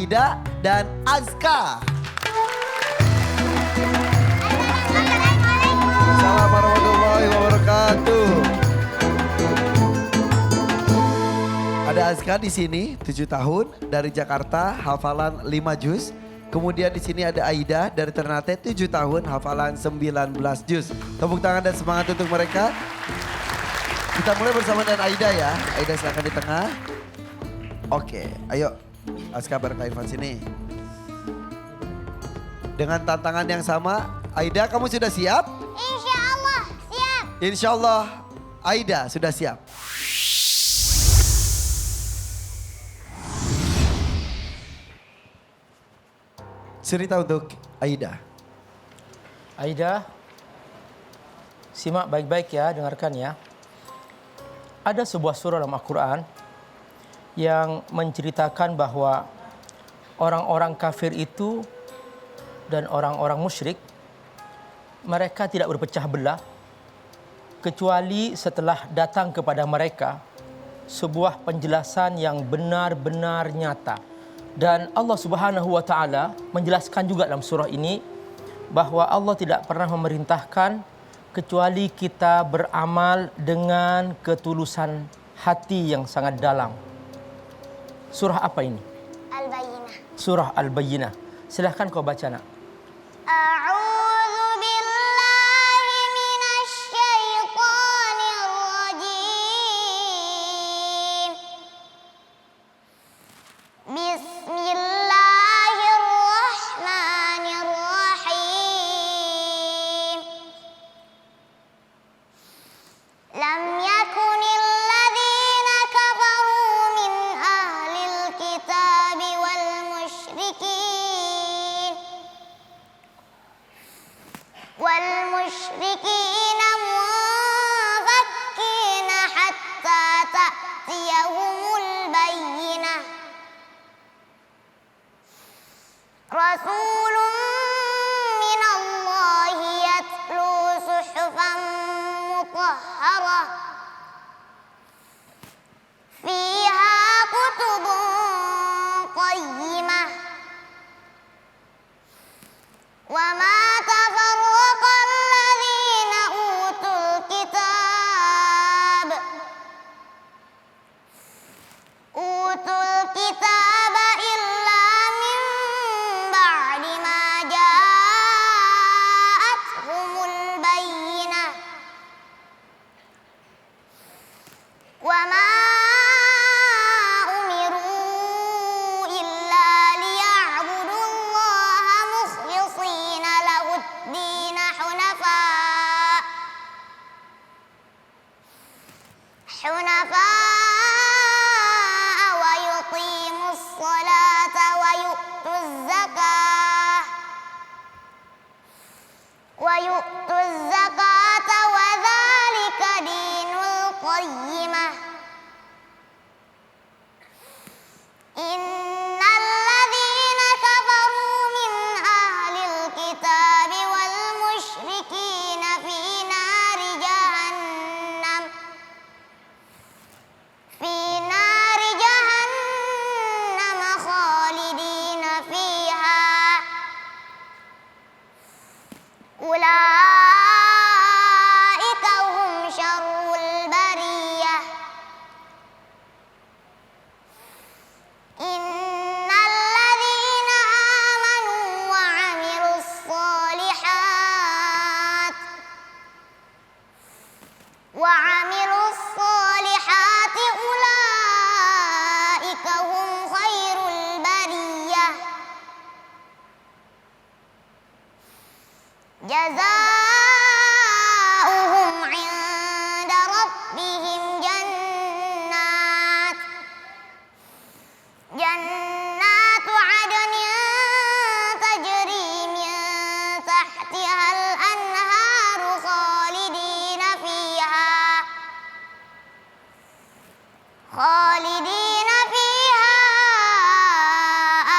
Aida dan Azka. Assalamualaikum warahmatullahi wabarakatuh. Ada Azka di sini 7 tahun dari Jakarta, hafalan 5 juz. Kemudian di sini ada Aida dari Ternate 7 tahun, hafalan 19 juz. Tepuk tangan dan semangat untuk mereka. Kita mulai bersama dengan Aida ya. Aida silakan di tengah. Oke, ayo Azka bareng Kak Irfan sini. Dengan tantangan yang sama, Aida kamu sudah siap? Insya Allah siap. Insya Allah Aida sudah siap. Cerita untuk Aida. Aida, simak baik-baik ya, dengarkan ya. Ada sebuah surah dalam Al-Quran yang menceritakan bahwa orang-orang kafir itu dan orang-orang musyrik, mereka tidak berpecah belah kecuali setelah datang kepada mereka sebuah penjelasan yang benar-benar nyata. Dan Allah Subhanahu wa taala menjelaskan juga dalam surah ini bahwa Allah tidak pernah memerintahkan kecuali kita beramal dengan ketulusan hati yang sangat dalam. Surah apa ini? Al-Bayyinah. Surah Al-Bayyinah. Silahkan kau baca nak. A'udzu billahi minasy syaithanir rajim. Bismillahirrahmanirrahim. Lam yakunil ladzina kafaru min ahlil kitabi wal musyrikin munfakkina hatta ta'tiyahumul bayyinah. Rasulun minallahi yatlu suhufan mutahharah fiha kutubun qayyimah. Wa ma tafarraqa alladhina utul kitaba illa min ba'di ma ja'atuhumul bayyinah. Wa ma وَيُؤْتُوا الزَّكَاةَ وَذَلِكَ دِينُ الْقَيِّمَةِ. إِنَّ الَّذِينَ كَفَرُوا مِنْ أَهْلِ الْكِتَابِ وَالْمُشْرِكِينَ فِي نَارِ جَهَنَّمَ خَالِدِينَ فِيهَا. أولئك هم شر البرية. إن الذين آمنوا وعملوا الصالحات أولئك هم خير البرية. جزاؤهم عند ربهم جنات عدن تجري من تحتها الأنهار خالدين فيها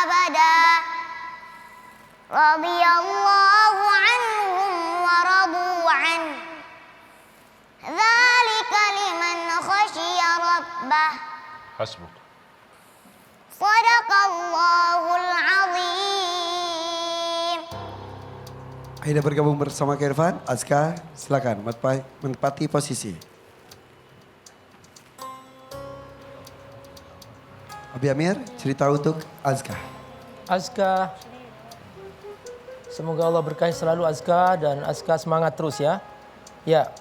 أبدا. رضي الله عنهم ورضوا عنه. ذلك لمن خشي ربه. Hasbuk. Sadaqallahul azim. Aida bergabung bersama Irfan. Azka, silakan menempati posisi. Abi Amir, cerita untuk Azka. Azka, semoga Allah berkahi selalu Azka dan Azka semangat terus ya. Ya,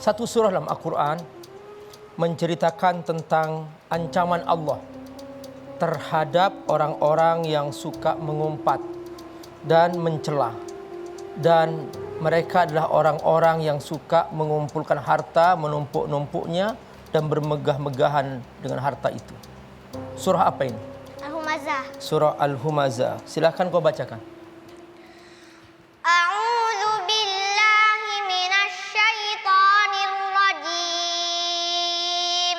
satu surah dalam Al-Quran menceritakan tentang ancaman Allah terhadap orang-orang yang suka mengumpat dan mencela. Dan mereka adalah orang-orang yang suka mengumpulkan harta, menumpuk-numpuknya dan bermegah-megahan dengan harta itu. Surah apa ini? Al-Humazah. Surah Al-Humazah. Silakan kau bacakan. A'udzu billahi minasy syaithanir rajim.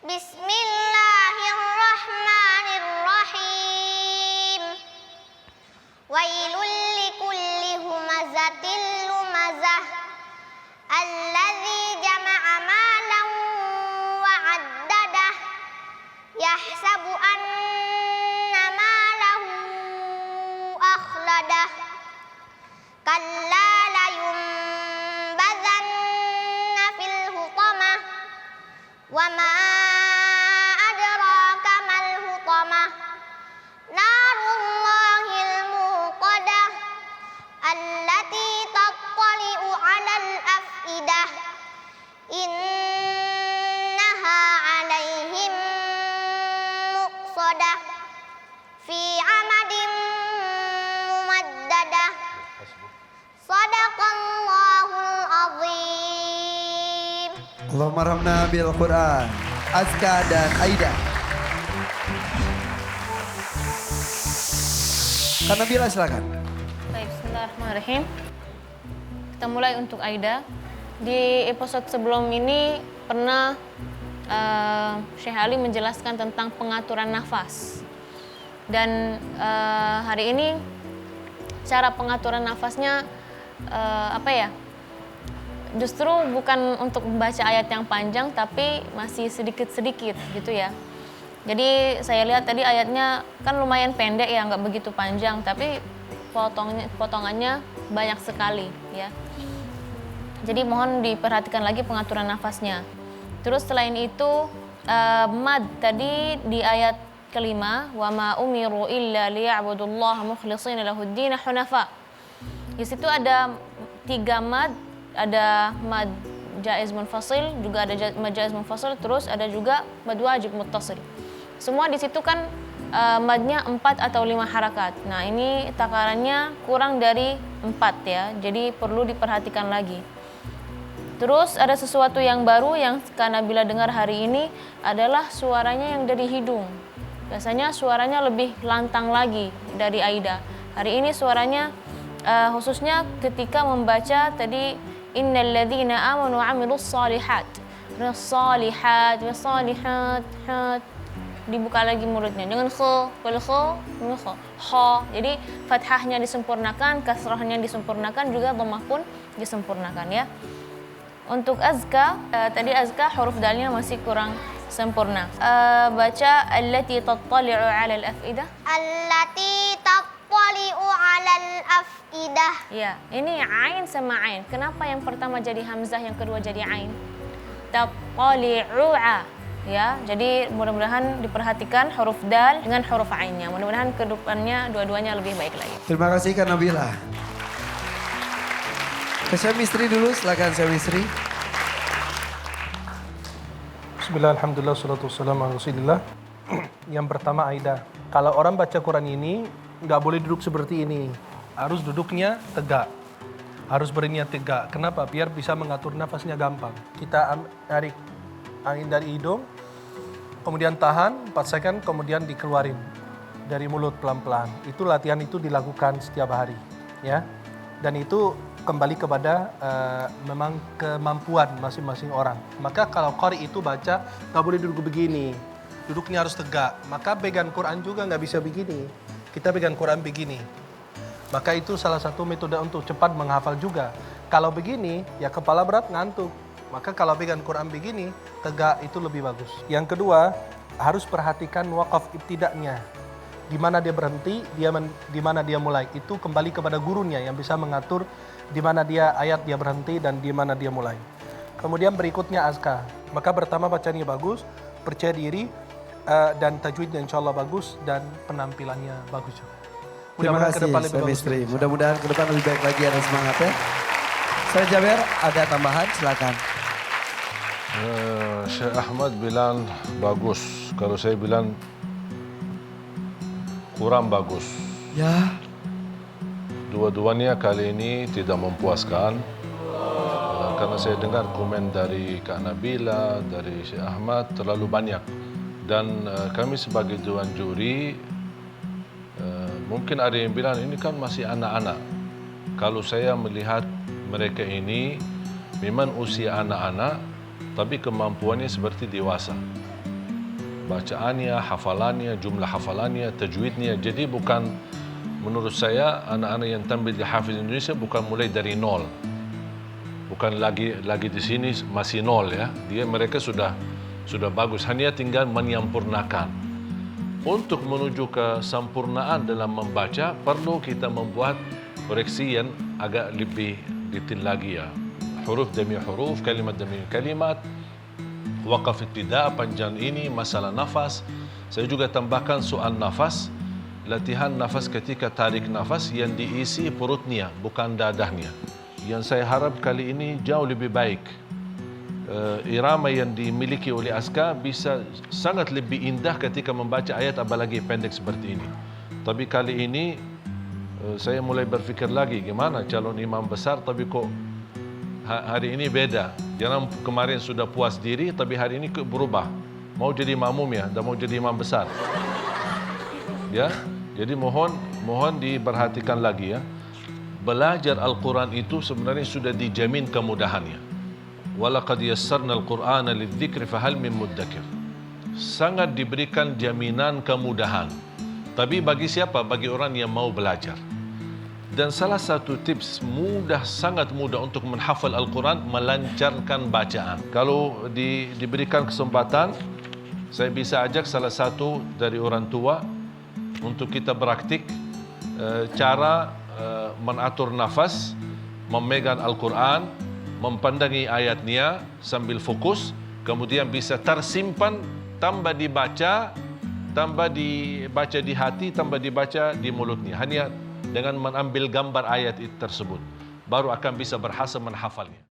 Bismillahirrahmanirrahim. Wailul likulli humazatil lumazah. Alladzi jama'a malan wa 'addadah. Yahsabu anna malahu akhladah. Kalla layumbazanna fil hutamah. Wa ma adraka mal hutamah. Narullahil muqadah. Allati tattali'u 'alal afidah. Innaha 'alaihim muqsadah. Fi 'amadin mumaddadah. Sadaqallahul azim. Allahumma rahmna bil Quran. Azka dan Aida. Kak Nabila silakan. Baik, bismillahirrahmanirrahim. Kita mulai untuk Aida. Di episode sebelum ini pernah Syekh Ali menjelaskan tentang pengaturan nafas. Dan hari ini cara pengaturan nafasnya justru bukan untuk membaca ayat yang panjang tapi masih sedikit-sedikit gitu ya. Jadi saya lihat tadi ayatnya kan lumayan pendek ya, nggak begitu panjang, tapi potongannya banyak sekali ya. Jadi mohon diperhatikan lagi pengaturan nafasnya. Terus selain itu mad tadi di ayat kelima, wa ma umiru illa liya'budullaha mukhlishina lahuddin hunafa. Di situ ada 3 mad, ada mad jaiz munfasil, juga ada mad jaiz munfasil, terus ada juga mad wajib muttasil. Semua di situ kan madnya 4 atau 5 harakat. Nah, ini takarannya kurang dari 4 ya. Jadi perlu diperhatikan lagi. Terus ada sesuatu yang baru yang Kak Nabila dengar hari ini adalah suaranya yang dari hidung. Biasanya suaranya lebih lantang lagi dari Aida. Hari ini suaranya khususnya ketika membaca tadi innal ladzina amanu wa 'amilus shalihat. Shalihat, shalihat, hat. Dibuka lagi mulutnya. Jangan kha, wal kha, kha. Jadi fathahnya disempurnakan, kasrahnya disempurnakan, juga dhammah pun disempurnakan ya. Untuk azka, tadi azka huruf dalnya masih kurang sempurna. Baca allati tattali'u 'alal afidah. Allati tattali'u 'alal afidah. Ya, ini ain sama ain. Kenapa yang pertama jadi hamzah, yang kedua jadi ain? Tattali'u'a. Ya, jadi mudah-mudahan diperhatikan huruf dal dengan huruf ainnya. Mudah-mudahan ke depannya dua-duanya lebih baik lagi. Terima kasih Kak Nabila. Ke Syamistri dulu, silakan Syamistri. Bismillah, alhamdulillah, salatu wassalamu ala rasulillah. Yang pertama Aida, kalau orang baca Quran ini nggak boleh duduk seperti ini. Harus duduknya tegak. Harus berniat tegak. Kenapa? Biar bisa mengatur nafasnya gampang. Kita tarik angin dari hidung, kemudian tahan 4 second, kemudian dikeluarin dari mulut pelan-pelan. Itu latihan itu dilakukan setiap hari, ya. Dan itu kembali kepada memang kemampuan masing-masing orang. Maka kalau qari itu baca nggak boleh duduk begini, duduknya harus tegak. Maka pegang Quran juga nggak bisa begini. Kita pegang Quran begini. Maka itu salah satu metode untuk cepat menghafal juga. Kalau begini, ya kepala berat ngantuk. Maka kalau pegang Quran begini, tegak itu lebih bagus. Yang kedua, harus perhatikan wakaf ibtidaknya. Di mana dia berhenti, di mana dia mulai. Itu kembali kepada gurunya yang bisa mengatur di mana dia ayat dia berhenti dan di mana dia mulai. Kemudian berikutnya azkar. Maka pertama bacanya bagus, percaya diri, dan tajwidnya insya Allah bagus dan penampilannya bagus juga. Terima Mudah-mudahan ke kasih depan lebih bagus Semistri. lagi. Mudah-mudahan ke depan lebih baik lagi, ada semangat ya. Saya Jaber, ada tambahan silakan. Syekh Ahmad bilang bagus. Kalau saya bilang kurang bagus. Ya, Dua-duanya kali ini tidak memuaskan. Karena saya dengar komen dari Kak Nabila, dari Syekh Ahmad terlalu banyak. Dan kami sebagai Dewan Juri, mungkin ada yang bilang ini kan masih anak-anak. Kalau saya melihat mereka ini memang usia anak-anak, tapi kemampuannya seperti dewasa. Bacaannya, hafalannya, jumlah hafalannya, tajwidnya. Jadi bukan, menurut saya, anak-anak yang tampil di Hafiz Indonesia bukan mulai dari nol. Bukan lagi di sini masih nol ya. Mereka sudah bagus. Hanya tinggal menyampurnakan. Untuk menuju kesempurnaan dalam membaca, perlu kita membuat koreksi yang agak lebih detail lagi ya. Huruf demi huruf, kalimat demi kalimat, wakaf ibtidah, panjang ini, masalah nafas. Saya juga tambahkan soal nafas, latihan nafas ketika tarik nafas yang diisi perutnya, bukan dadahnya. Yang saya harap kali ini jauh lebih baik. Irama yang dimiliki oleh Azkar bisa sangat lebih indah ketika membaca ayat apalagi pendek seperti ini. Tapi kali ini saya mulai berfikir lagi gimana calon imam besar tapi kok hari ini beda. Jangan kemarin sudah puas diri tapi hari ini berubah. Mau jadi makmum ya, dan mau jadi imam besar. Ya, jadi mohon diperhatikan lagi ya. Belajar Al-Quran itu sebenarnya sudah dijamin kemudahannya. Walaqad yassarna al-Qur'ana lidzikri fahal min muddakir. Sangat diberikan jaminan kemudahan. Tapi bagi siapa? Bagi orang yang mau belajar. Dan salah satu tips sangat mudah untuk menghafal Al-Quran, melancarkan bacaan. Kalau diberikan kesempatan, saya bisa ajak salah satu dari orang tua untuk kita praktik cara mengatur nafas, memegang Al-Quran, mempandangi ayatnya sambil fokus, kemudian bisa tersimpan, tambah dibaca di hati, tambah dibaca di mulutnya. Hanya dengan mengambil gambar ayat itu tersebut, baru akan bisa berhasil menghafalnya.